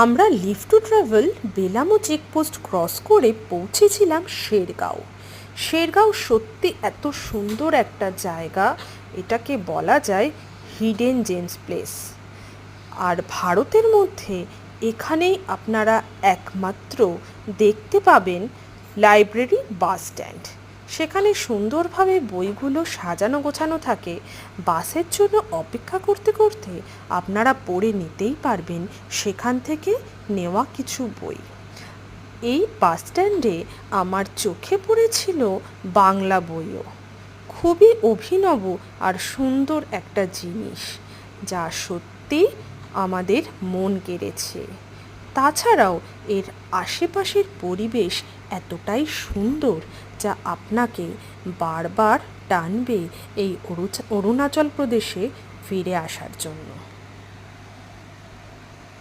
আমরা live to travel বেলামো checkpost cross করে পৌঁছেছিলাম শেরগাঁও। শেরগাঁও সত্যি এত সুন্দর একটা জায়গা, এটাকে বলা যায় হিডেন জেমস প্লেস। আর ভারতের মধ্যে এখানেই আপনারা একমাত্র দেখতে পাবেন লাইব্রেরি বাস স্ট্যান্ড। সেখানে সুন্দরভাবে বইগুলো সাজানো গোছানো থাকে। বাসের জন্য অপেক্ষা করতে করতে আপনারা পড়ে নিতেই পারবেন সেখান থেকে নেওয়া কিছু বই। এই বাস স্ট্যান্ডে আমার চোখে পড়েছিল বাংলা বইও। খুবই অভিনব আর সুন্দর একটা জিনিস, যা সত্যি আমাদের মন কেড়েছে। তাছাড়াও এর আশেপাশের পরিবেশ এতটাই সুন্দর যা আপনাকে বারবার টানবে এই অরুণাচল প্রদেশে ফিরে আসার জন্য।